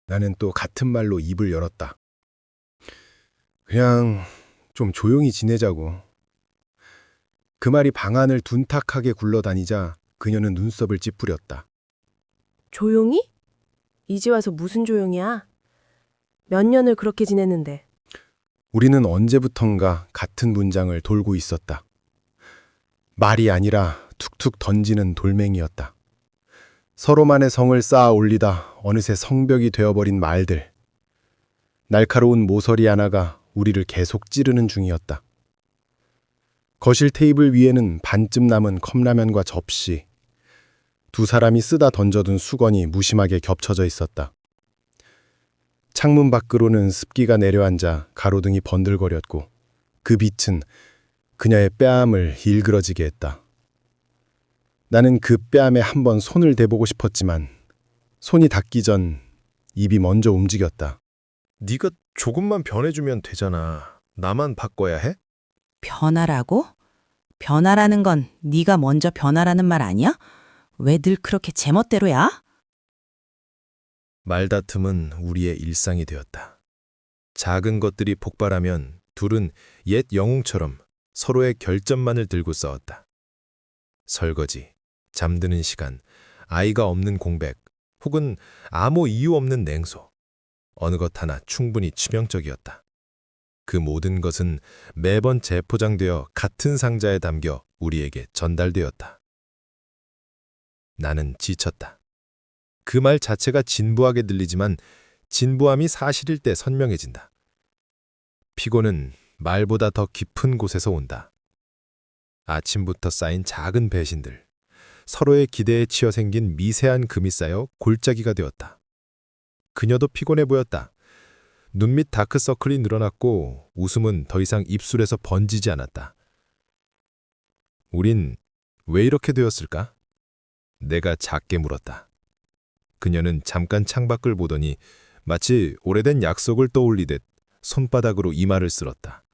나는 또 같은 말로 입을 열었다. 그냥 좀 조용히 지내자고. 그 말이 방안을 둔탁하게 굴러다니자 그녀는 눈썹을 찌푸렸다. 조용히? 이제 와서 무슨 조용이야? 몇 년을 그렇게 지냈는데. 우리는 언제부턴가 같은 문장을 돌고 있었다. 말이 아니라 툭툭 던지는 돌멩이였다. 서로만의 성을 쌓아 올리다 어느새 성벽이 되어버린 말들. 날카로운 모서리 하나가 우리를 계속 찌르는 중이었다. 거실 테이블 위에는 반쯤 남은 컵라면과 접시, 두 사람이 쓰다 던져둔 수건이 무심하게 겹쳐져 있었다. 창문 밖으로는 습기가 내려앉아 가로등이 번들거렸고 그 빛은 그녀의 뺨을 일그러지게 했다. 나는 그 뺨에 한번 손을 대보고 싶었지만 손이 닿기 전 입이 먼저 움직였다. 네가 조금만 변해주면 되잖아. 나만 바꿔야 해? 변하라고? 변하라는 건 네가 먼저 변하라는 말 아니야? 왜 늘 그렇게 제멋대로야? 말다툼은 우리의 일상이 되었다. 작은 것들이 폭발하면 둘은 옛 영웅처럼 서로의 결점만을 들고 싸웠다. 설거지, 잠드는 시간, 아이가 없는 공백, 혹은 아무 이유 없는 냉소. 어느 것 하나 충분히 치명적이었다. 그 모든 것은 매번 재포장되어 같은 상자에 담겨 우리에게 전달되었다. 나는 지쳤다. 그 말 자체가 진부하게 들리지만 진부함이 사실일 때 선명해진다. 피곤은 말보다 더 깊은 곳에서 온다. 아침부터 쌓인 작은 배신들, 서로의 기대에 치여 생긴 미세한 금이 쌓여 골짜기가 되었다. 그녀도 피곤해 보였다. 눈밑 다크서클이 늘어났고 웃음은 더 이상 입술에서 번지지 않았다. 우린 왜 이렇게 되었을까? 내가 작게 물었다. 그녀는 잠깐 창밖을 보더니 마치 오래된 약속을 떠올리듯 손바닥으로 이마를 쓸었다.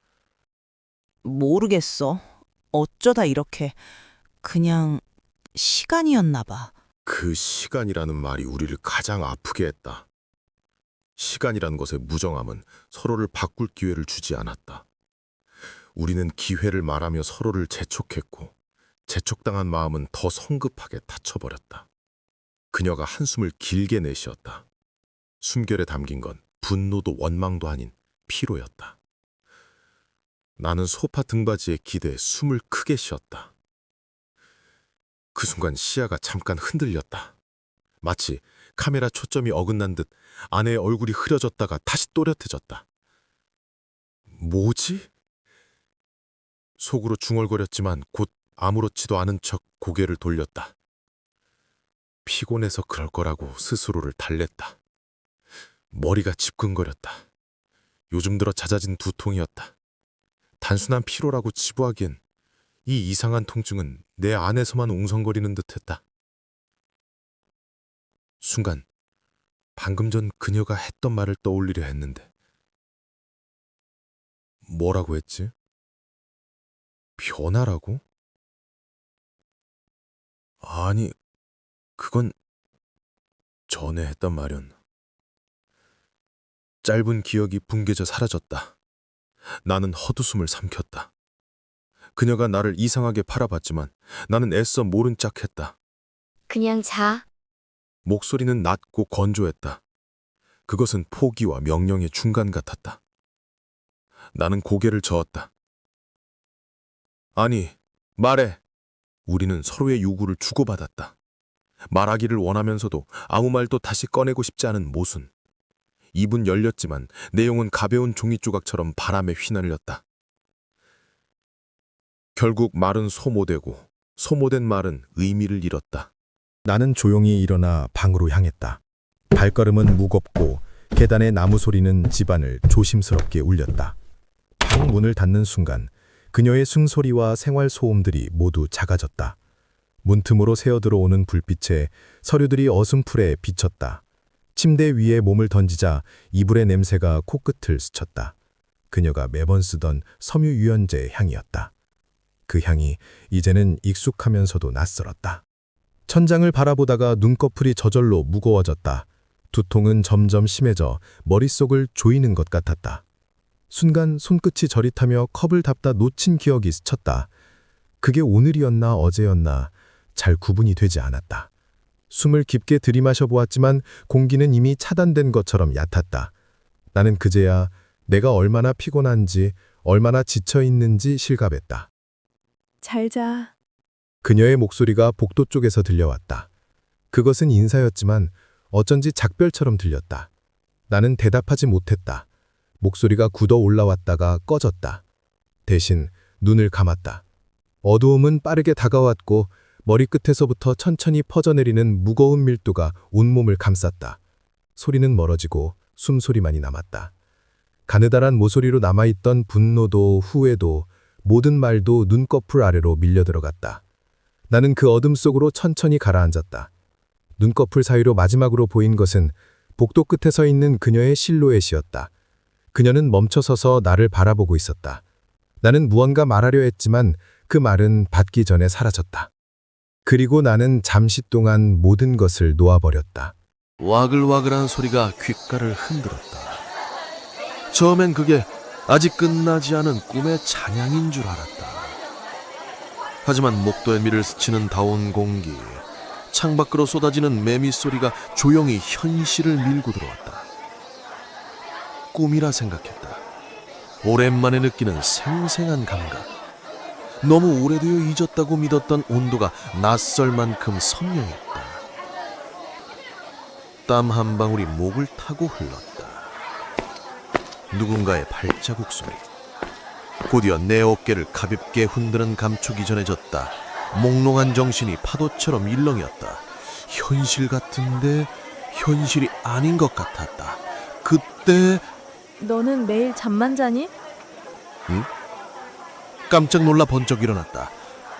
모르겠어. 어쩌다 이렇게. 그냥 시간이었나 봐. 그 시간이라는 말이 우리를 가장 아프게 했다. 시간이란 것의 무정함은 서로를 바꿀 기회를 주지 않았다. 우리는 기회를 말하며 서로를 재촉했고 재촉당한 마음은 더 성급하게 다쳐버렸다. 그녀가 한숨을 길게 내쉬었다. 숨결에 담긴 건 분노도 원망도 아닌 피로였다. 나는 소파 등받이에 기대에 숨을 크게 쉬었다. 그 순간 시야가 잠깐 흔들렸다. 마치 카메라 초점이 어긋난 듯 아내의 얼굴이 흐려졌다가 다시 또렷해졌다. 뭐지? 속으로 중얼거렸지만 곧 아무렇지도 않은 척 고개를 돌렸다. 피곤해서 그럴 거라고 스스로를 달랬다. 머리가 지끈거렸다. 요즘 들어 잦아진 두통이었다. 단순한 피로라고 치부하기엔 이 이상한 통증은 내 안에서만 웅성거리는 듯했다. 순간 방금 전 그녀가 했던 말을 떠올리려 했는데 뭐라고 했지? 변하라고? 아니, 그건 전에 했던 말이었나. 짧은 기억이 붕괴져 사라졌다. 나는 헛웃음을 삼켰다. 그녀가 나를 이상하게 바라봤지만 나는 애써 모른 척했다. 그냥 자. 목소리는 낮고 건조했다. 그것은 포기와 명령의 중간 같았다. 나는 고개를 저었다. 아니, 말해. 우리는 서로의 요구를 주고받았다. 말하기를 원하면서도 아무 말도 다시 꺼내고 싶지 않은 모순. 입은 열렸지만 내용은 가벼운 종이 조각처럼 바람에 휘날렸다. 결국 말은 소모되고 소모된 말은 의미를 잃었다. 나는 조용히 일어나 방으로 향했다. 발걸음은 무겁고 계단의 나무 소리는 집안을 조심스럽게 울렸다. 방 문을 닫는 순간 그녀의 숨소리와 생활 소음들이 모두 작아졌다. 문틈으로 새어들어오는 불빛에 서류들이 어슴풀에 비쳤다. 침대 위에 몸을 던지자 이불의 냄새가 코끝을 스쳤다. 그녀가 매번 쓰던 섬유유연제 향이었다. 그 향이 이제는 익숙하면서도 낯설었다. 천장을 바라보다가 눈꺼풀이 저절로 무거워졌다. 두통은 점점 심해져 머릿속을 조이는 것 같았다. 순간 손끝이 저릿하며 컵을 답다 놓친 기억이 스쳤다. 그게 오늘이었나 어제였나 잘 구분이 되지 않았다. 숨을 깊게 들이마셔 보았지만 공기는 이미 차단된 것처럼 얕았다. 나는 그제야 내가 얼마나 피곤한지, 얼마나 지쳐 있는지 실감했다. 잘 자. 그녀의 목소리가 복도 쪽에서 들려왔다. 그것은 인사였지만 어쩐지 작별처럼 들렸다. 나는 대답하지 못했다. 목소리가 굳어 올라왔다가 꺼졌다. 대신 눈을 감았다. 어두움은 빠르게 다가왔고 머리끝에서부터 천천히 퍼져내리는 무거운 밀도가 온몸을 감쌌다. 소리는 멀어지고 숨소리만이 남았다. 가느다란 모서리로 남아있던 분노도 후회도 모든 말도 눈꺼풀 아래로 밀려들어갔다. 나는 그 어둠 속으로 천천히 가라앉았다. 눈꺼풀 사이로 마지막으로 보인 것은 복도 끝에 서 있는 그녀의 실루엣이었다. 그녀는 멈춰서서 나를 바라보고 있었다. 나는 무언가 말하려 했지만 그 말은 받기 전에 사라졌다. 그리고 나는 잠시 동안 모든 것을 놓아버렸다. 와글와글한 소리가 귓가를 흔들었다. 처음엔 그게 아직 끝나지 않은 꿈의 찬양인 줄 알았다. 하지만 목도의 미를 스치는 다운 공기, 창밖으로 쏟아지는 매미 소리가 조용히 현실을 밀고 들어왔다. 꿈이라 생각했다. 오랜만에 느끼는 생생한 감각. 너무 오래되어 잊었다고 믿었던 온도가 낯설 만큼 선명했다. 땀 한 방울이 목을 타고 흘렀다. 누군가의 발자국 소리. 곧이어 내 어깨를 가볍게 흔드는 감촉이 전해졌다. 몽롱한 정신이 파도처럼 일렁였다. 현실 같은데 현실이 아닌 것 같았다. 그때 너는 매일 잠만 자니? 깜짝 놀라 번쩍 일어났다.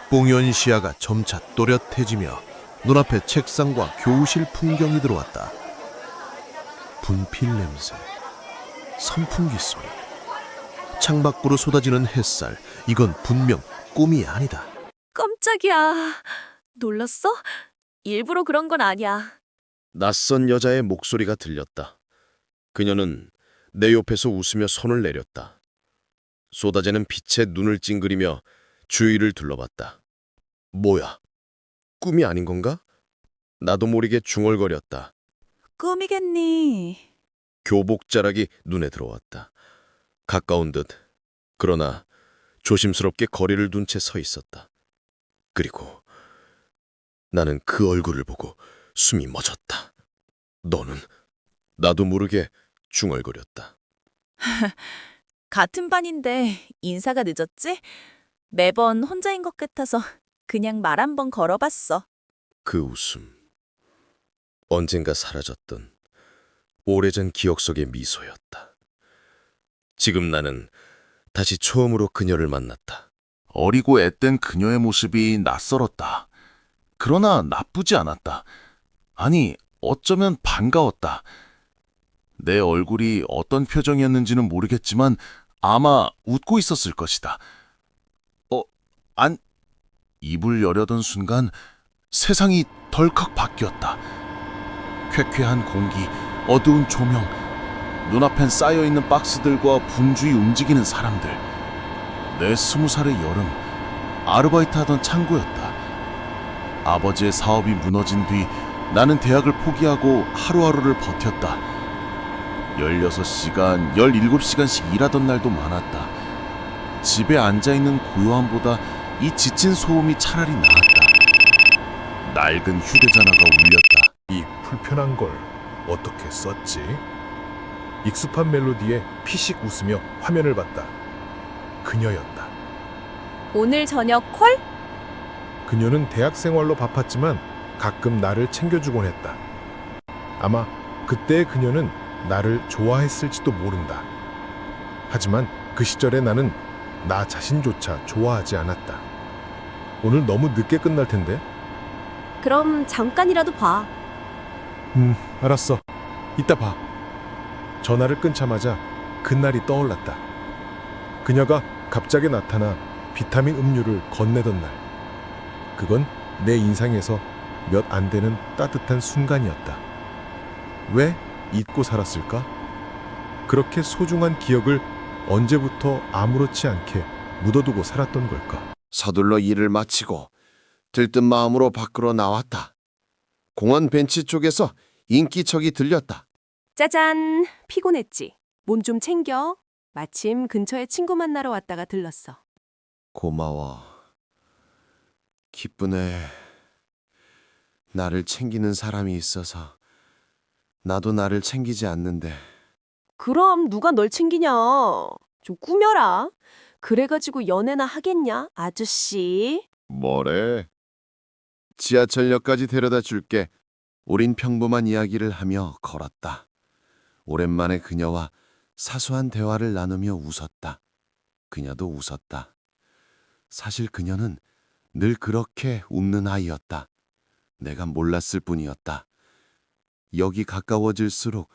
뽕연 시야가 점차 또렷해지며 눈앞에 책상과 교실 풍경이 들어왔다. 분필 냄새, 선풍기 소리, 창밖으로 쏟아지는 햇살. 이건 분명 꿈이 아니다. 깜짝이야. 놀랐어? 일부러 그런 건 아니야. 낯선 여자의 목소리가 들렸다. 그녀는 내 옆에서 웃으며 손을 내렸다. 쏟아지는 빛에 눈을 찡그리며 주위를 둘러봤다. 뭐야? 꿈이 아닌 건가? 나도 모르게 중얼거렸다. 꿈이겠니? 교복 자락이 눈에 들어왔다. 가까운 듯, 그러나 조심스럽게 거리를 둔 채 서 있었다. 그리고 나는 그 얼굴을 보고 숨이 멎었다. 너는? 나도 모르게 중얼거렸다. 같은 반인데 인사가 늦었지? 매번 혼자인 것 같아서 그냥 말 한번 걸어봤어. 그 웃음. 언젠가 사라졌던 오래전 기억 속의 미소였다. 지금 나는 다시 처음으로 그녀를 만났다. 어리고 앳된 그녀의 모습이 낯설었다. 그러나 나쁘지 않았다. 아니, 어쩌면 반가웠다. 내 얼굴이 어떤 표정이었는지는 모르겠지만 아마 웃고 있었을 것이다. 입을 여려던 순간 세상이 덜컥 바뀌었다. 쾌쾌한 공기, 어두운 조명, 눈앞엔 쌓여있는 박스들과 분주히 움직이는 사람들. 내 20살의 여름, 아르바이트 하던 창고였다. 아버지의 사업이 무너진 뒤 나는 대학을 포기하고 하루하루를 버텼다. 16시간, 17시간씩 일하던 날도 많았다. 집에 앉아있는 고요함보다 이 지친 소음이 차라리 나았다. 낡은 휴대전화가 울렸다. 이 불편한 걸 어떻게 썼지? 익숙한 멜로디에 피식 웃으며 화면을 봤다. 그녀였다. 오늘 저녁 콜? 그녀는 대학 생활로 바빴지만 가끔 나를 챙겨주곤 했다. 아마 그때의 그녀는 나를 좋아했을지도 모른다. 하지만 그 시절에 나는 나 자신조차 좋아하지 않았다. 오늘 너무 늦게 끝날 텐데. 그럼 잠깐이라도 봐. 알았어. 이따 봐. 전화를 끊자마자 그날이 떠올랐다. 그녀가 갑자기 나타나 비타민 음료를 건네던 날. 그건 내 인상에서 몇 안 되는 따뜻한 순간이었다. 왜 잊고 살았을까? 그렇게 소중한 기억을 언제부터 아무렇지 않게 묻어두고 살았던 걸까? 서둘러 일을 마치고 들뜬 마음으로 밖으로 나왔다. 공원 벤치 쪽에서 인기척이 들렸다. 짜잔, 피곤했지? 몸 좀 챙겨. 마침 근처에 친구 만나러 왔다가 들렀어. 고마워. 기쁘네. 나를 챙기는 사람이 있어서. 나도 나를 챙기지 않는데. 그럼 누가 널 챙기냐? 좀 꾸며라. 그래가지고 연애나 하겠냐, 아저씨? 뭐래? 지하철역까지 데려다 줄게. 우린 평범한 이야기를 하며 걸었다. 오랜만에 그녀와 사소한 대화를 나누며 웃었다. 그녀도 웃었다. 사실 그녀는 늘 그렇게 웃는 아이였다. 내가 몰랐을 뿐이었다. 역이 가까워질수록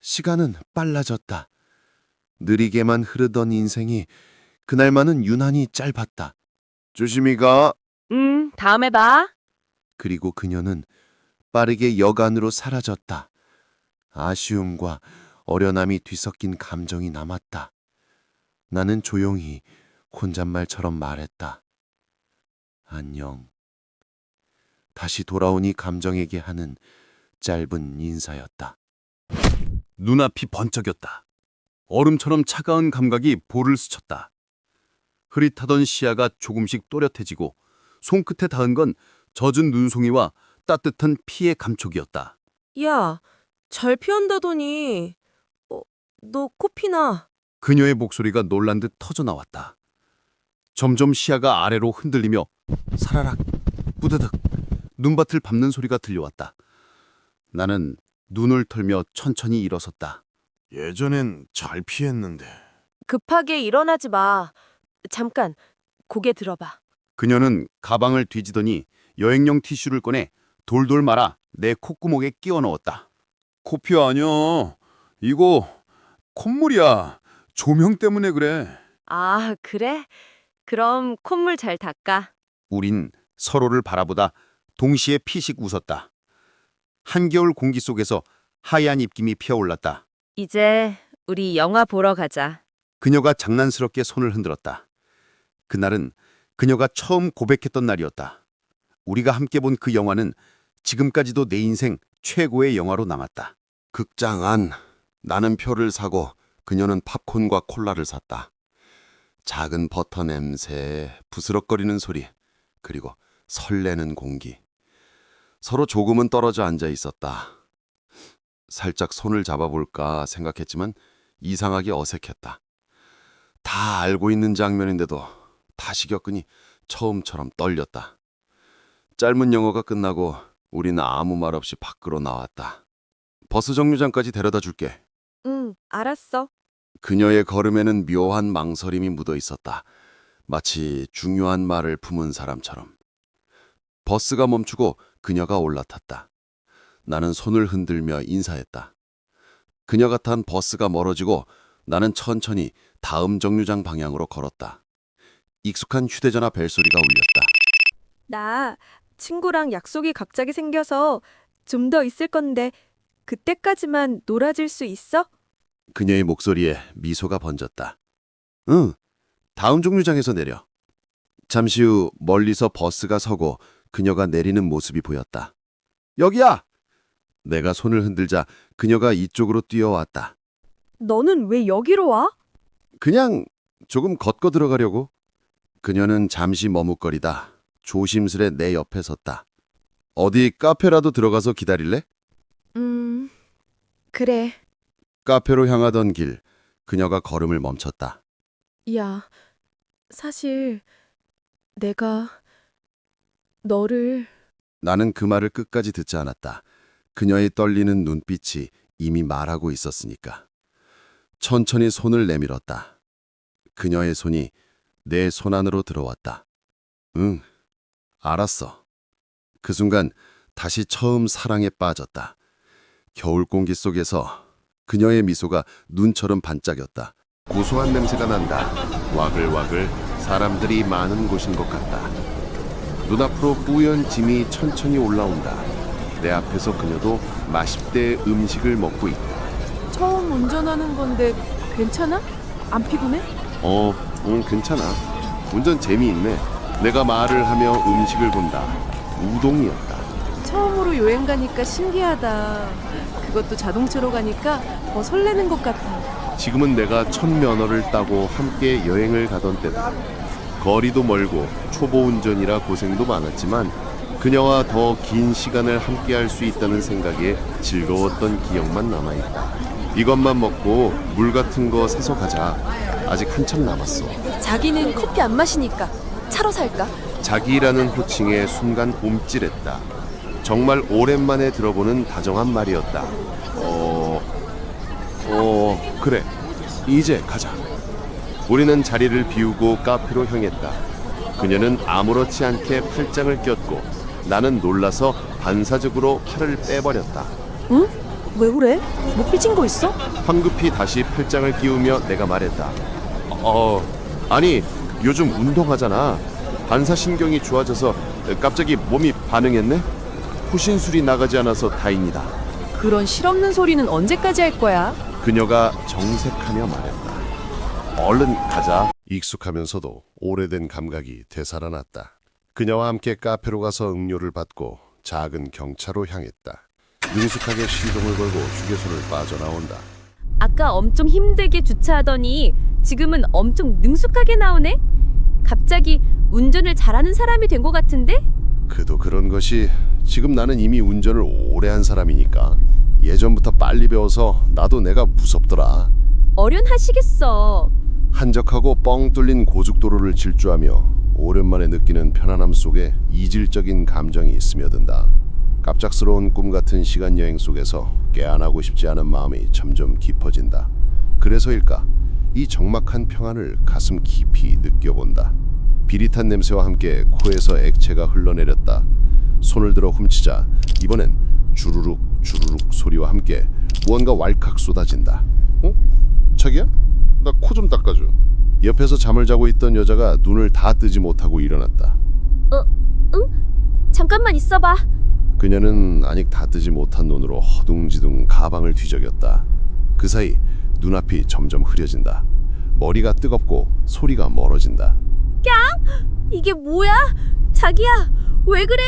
시간은 빨라졌다. 느리게만 흐르던 인생이 그날만은 유난히 짧았다. 조심히 가. 다음에 봐. 그리고 그녀는 빠르게 역 안으로 사라졌다. 아쉬움과 어련함이 뒤섞인 감정이 남았다. 나는 조용히 혼잣말처럼 말했다. 안녕. 다시 돌아오니 감정에게 하는 짧은 인사였다. 눈앞이 번쩍였다. 얼음처럼 차가운 감각이 볼을 스쳤다. 흐릿하던 시야가 조금씩 또렷해지고 손끝에 닿은 건 젖은 눈송이와 따뜻한 피의 감촉이었다. 야, 잘 피한다더니 너 코피나. 그녀의 목소리가 놀란 듯 터져나왔다. 점점 시야가 아래로 흔들리며 사라락, 뿌드득 눈밭을 밟는 소리가 들려왔다. 나는 눈을 털며 천천히 일어섰다. 예전엔 잘 피했는데. 급하게 일어나지 마. 잠깐, 고개 들어봐. 그녀는 가방을 뒤지더니 여행용 티슈를 꺼내 돌돌 말아 내 콧구멍에 끼워 넣었다. 코피 아니야. 이거 콧물이야. 조명 때문에 그래. 아, 그래? 그럼 콧물 잘 닦아. 우린 서로를 바라보다 동시에 피식 웃었다. 한겨울 공기 속에서 하얀 입김이 피어올랐다. 이제 우리 영화 보러 가자. 그녀가 장난스럽게 손을 흔들었다. 그날은 그녀가 처음 고백했던 날이었다. 우리가 함께 본 그 영화는 지금까지도 내 인생 최고의 영화로 남았다. 극장 안. 나는 표를 사고 그녀는 팝콘과 콜라를 샀다. 작은 버터 냄새, 부스럭거리는 소리, 그리고 설레는 공기. 서로 조금은 떨어져 앉아 있었다. 살짝 손을 잡아볼까 생각했지만 이상하게 어색했다. 다 알고 있는 장면인데도 다시 겪으니 처음처럼 떨렸다. 짧은 영화가 끝나고 우리는 아무 말 없이 밖으로 나왔다. 버스 정류장까지 데려다 줄게. 응, 알았어. 그녀의 걸음에는 묘한 망설임이 묻어 있었다. 마치 중요한 말을 품은 사람처럼. 버스가 멈추고 그녀가 올라탔다. 나는 손을 흔들며 인사했다. 그녀가 탄 버스가 멀어지고 나는 천천히 다음 정류장 방향으로 걸었다. 익숙한 휴대전화 벨소리가 울렸다. 나 친구랑 약속이 갑자기 생겨서 좀 더 있을 건데 그때까지만 놀아줄 수 있어? 그녀의 목소리에 미소가 번졌다. 응, 다음 정류장에서 내려. 잠시 후 멀리서 버스가 서고 그녀가 내리는 모습이 보였다. 여기야! 내가 손을 흔들자 그녀가 이쪽으로 뛰어왔다. 너는 왜 여기로 와? 그냥 조금 걷고 들어가려고. 그녀는 잠시 머뭇거리다 조심스레 내 옆에 섰다. 어디 카페라도 들어가서 기다릴래? 그래. 카페로 향하던 길, 그녀가 걸음을 멈췄다. 야, 사실 내가 너를... 나는 그 말을 끝까지 듣지 않았다. 그녀의 떨리는 눈빛이 이미 말하고 있었으니까. 천천히 손을 내밀었다. 그녀의 손이 내 손 안으로 들어왔다. 응, 알았어. 그 순간 다시 처음 사랑에 빠졌다. 겨울 공기 속에서 그녀의 미소가 눈처럼 반짝였다. 고소한 냄새가 난다. 와글와글 사람들이 많은 곳인 것 같다. 눈앞으로 뿌연 짐이 천천히 올라온다. 내 앞에서 그녀도 마십대 음식을 먹고 있다. 처음 운전하는 건데 괜찮아? 안 피곤해? 괜찮아. 운전 재미있네. 내가 말을 하며 음식을 본다. 우동이었다. 처음으로 여행 가니까 신기하다. 그것도 자동차로 가니까 더 설레는 것 같아. 지금은 내가 첫 면허를 따고 함께 여행을 가던 때다. 거리도 멀고 초보 운전이라 고생도 많았지만 그녀와 더 긴 시간을 함께 할 수 있다는 생각에 즐거웠던 기억만 남아있다. 이것만 먹고 물 같은 거 사서 가자. 아직 한참 남았어. 자기는 커피 안 마시니까 차로 살까? 자기라는 호칭에 순간 움찔했다. 정말 오랜만에 들어보는 다정한 말이었다. 그래. 이제 가자. 우리는 자리를 비우고 카페로 향했다. 그녀는 아무렇지 않게 팔짱을 꼈고 나는 놀라서 반사적으로 팔을 빼버렸다. 응? 왜 그래? 뭐 삐진 거 있어? 황급히 다시 팔짱을 끼우며 내가 말했다. 아니 요즘 운동하잖아. 반사신경이 좋아져서 갑자기 몸이 반응했네. 호신술이 나가지 않아서 다행이다. 그런 실없는 소리는 언제까지 할 거야? 그녀가 정색하며 말했다. 얼른 가자. 익숙하면서도 오래된 감각이 되살아났다. 그녀와 함께 카페로 가서 음료를 받고 작은 경차로 향했다. 능숙하게 시동을 걸고 휴게소를 빠져나온다. 아까 엄청 힘들게 주차하더니 지금은 엄청 능숙하게 나오네? 갑자기 운전을 잘하는 사람이 된 것 같은데? 그도 그런 것이 지금 나는 이미 운전을 오래 한 사람이니까 예전부터 빨리 배워서 나도 내가 무섭더라. 어련하시겠어. 한적하고 뻥 뚫린 고속도로를 질주하며 오랜만에 느끼는 편안함 속에 이질적인 감정이 스며든다. 갑작스러운 꿈 같은 시간 여행 속에서 깨어나고 싶지 않은 마음이 점점 깊어진다. 그래서일까 이 적막한 평안을 가슴 깊이 느껴본다. 비릿한 냄새와 함께 코에서 액체가 흘러내렸다. 손을 들어 훔치자 이번엔 주르륵 주르륵 소리와 함께 무언가 왈칵 쏟아진다. 자기야? 나 코 좀 닦아줘. 옆에서 잠을 자고 있던 여자가 눈을 다 뜨지 못하고 일어났다. 응? 잠깐만 있어봐. 그녀는 아직 다 뜨지 못한 눈으로 허둥지둥 가방을 뒤적였다. 그 사이 눈앞이 점점 흐려진다. 머리가 뜨겁고 소리가 멀어진다. 이게 뭐야? 자기야, 왜 그래?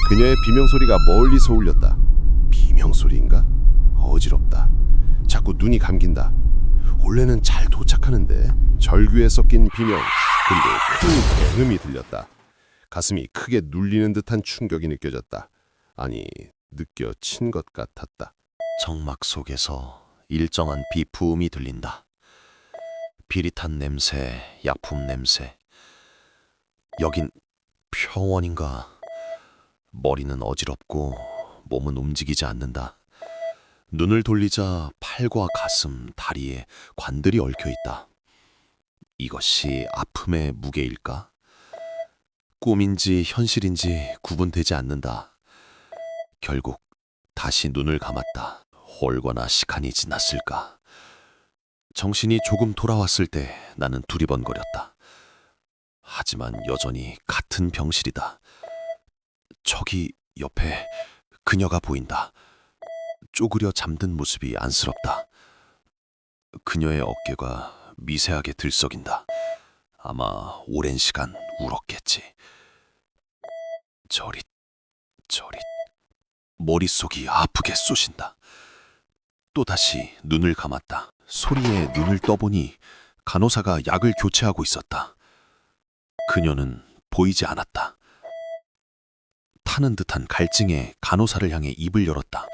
그녀의 비명소리가 멀리서 울렸다. 비명소리인가? 어지럽다. 자꾸 눈이 감긴다. 원래는 잘 도착하는데 절규에 섞인 비명 그리고 큰 대음이 들렸다. 가슴이 크게 눌리는 듯한 충격이 느껴졌다. 아니, 느껴친 것 같았다. 정막 속에서 일정한 비푸음이 들린다. 비릿한 냄새, 약품 냄새. 여긴 평원인가? 머리는 어지럽고 몸은 움직이지 않는다. 눈을 돌리자 팔과 가슴, 다리에 관들이 얽혀 있다. 이것이 아픔의 무게일까? 꿈인지 현실인지 구분되지 않는다. 결국 다시 눈을 감았다. 얼마나 시간이 지났을까? 정신이 조금 돌아왔을 때 나는 두리번거렸다. 하지만 여전히 같은 병실이다. 저기 옆에 그녀가 보인다. 쪼그려 잠든 모습이 안쓰럽다. 그녀의 어깨가 미세하게 들썩인다. 아마 오랜 시간 울었겠지. 저릿, 저릿. 머릿속이 아프게 쑤신다. 또다시 눈을 감았다. 소리에 눈을 떠보니 간호사가 약을 교체하고 있었다. 그녀는 보이지 않았다. 타는 듯한 갈증에 간호사를 향해 입을 열었다.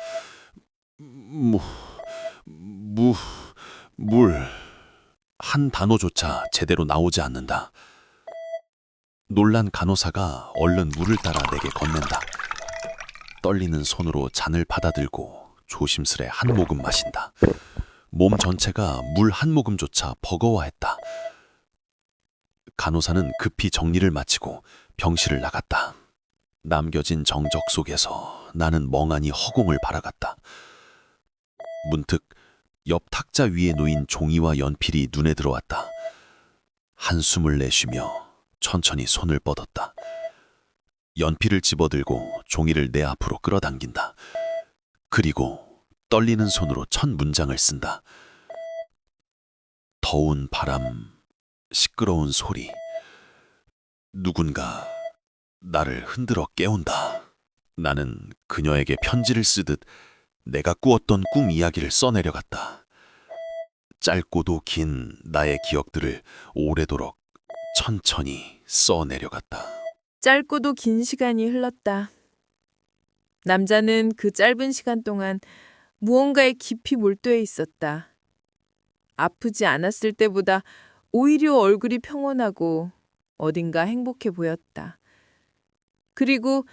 물. 한 단어조차 제대로 나오지 않는다. 놀란 간호사가 얼른 물을 따라 내게 건넨다. 떨리는 손으로 잔을 받아들고 조심스레 한 모금 마신다. 몸 전체가 물 한 모금조차 버거워했다. 간호사는 급히 정리를 마치고 병실을 나갔다. 남겨진 정적 속에서 나는 멍하니 허공을 바라갔다. 문득 옆 탁자 위에 놓인 종이와 연필이 눈에 들어왔다. 한숨을 내쉬며 천천히 손을 뻗었다. 연필을 집어들고 종이를 내 앞으로 끌어당긴다. 그리고 떨리는 손으로 첫 문장을 쓴다. 더운 바람, 시끄러운 소리. 누군가 나를 흔들어 깨운다. 나는 그녀에게 편지를 쓰듯 내가 꾸었던 꿈 이야기를 써내려갔다. 짧고도 긴 나의 기억들을 오래도록 천천히 써내려갔다. 짧고도 긴 시간이 흘렀다. 남자는 그 짧은 시간 동안 무언가에 깊이 몰두해 있었다. 아프지 않았을 때보다 오히려 얼굴이 평온하고 어딘가 행복해 보였다. 그리고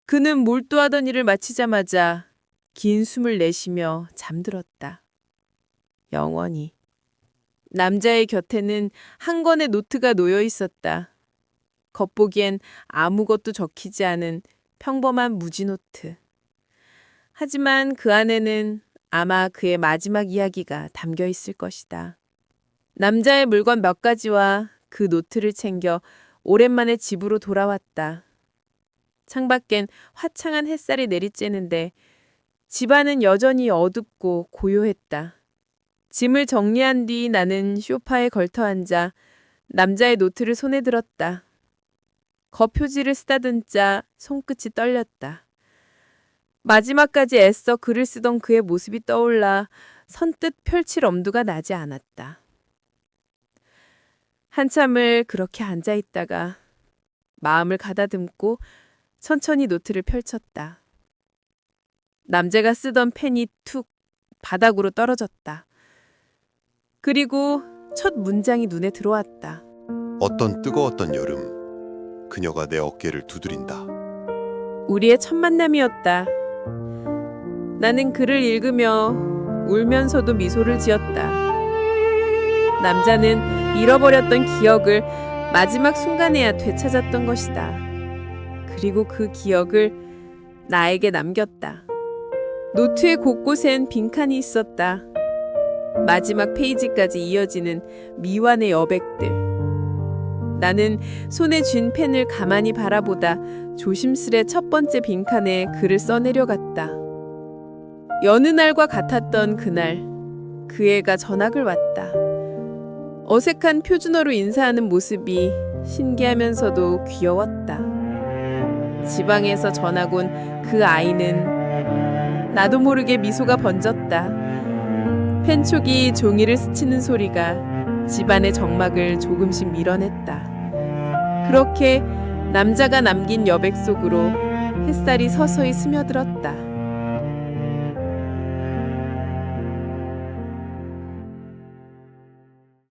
그는 몰두하던 일을 마치자마자 긴 숨을 내쉬며 잠들었다. 영원히. 남자의 곁에는 한 권의 노트가 놓여 있었다. 겉보기엔 아무것도 적히지 않은 평범한 무지노트. 하지만 그 안에는 아마 그의 마지막 이야기가 담겨 있을 것이다. 남자의 물건 몇 가지와 그 노트를 챙겨 오랜만에 집으로 돌아왔다. 창밖엔 화창한 햇살이 내리쬐는데 집안은 여전히 어둡고 고요했다. 짐을 정리한 뒤 나는 소파에 걸터앉아 남자의 노트를 손에 들었다. 거표지를 쓰다듬자 손끝이 떨렸다. 마지막까지 애써 글을 쓰던 그의 모습이 떠올라 선뜻 펼칠 엄두가 나지 않았다. 한참을 그렇게 앉아 있다가 마음을 가다듬고 천천히 노트를 펼쳤다. 남자가 쓰던 펜이 툭 바닥으로 떨어졌다. 그리고 첫 문장이 눈에 들어왔다. 어떤 뜨거웠던 여름, 그녀가 내 어깨를 두드린다. 우리의 첫 만남이었다. 나는 글을 읽으며 울면서도 미소를 지었다. 남자는 잃어버렸던 기억을 마지막 순간에야 되찾았던 것이다. 그리고 그 기억을 나에게 남겼다. 노트의 곳곳엔 빈칸이 있었다. 마지막 페이지까지 이어지는 미완의 여백들. 나는 손에 쥔 펜을 가만히 바라보다 조심스레 첫 번째 빈칸에 글을 써내려갔다. 여느 날과 같았던 그날, 그 애가 전학을 왔다. 어색한 표준어로 인사하는 모습이 신기하면서도 귀여웠다. 지방에서 전학 온 그 아이는 나도 모르게 미소가 번졌다. 펜촉이 종이를 스치는 소리가 집안의 정막을 조금씩 밀어냈다. 그렇게 남자가 남긴 여백 속으로 햇살이 서서히 스며들었다.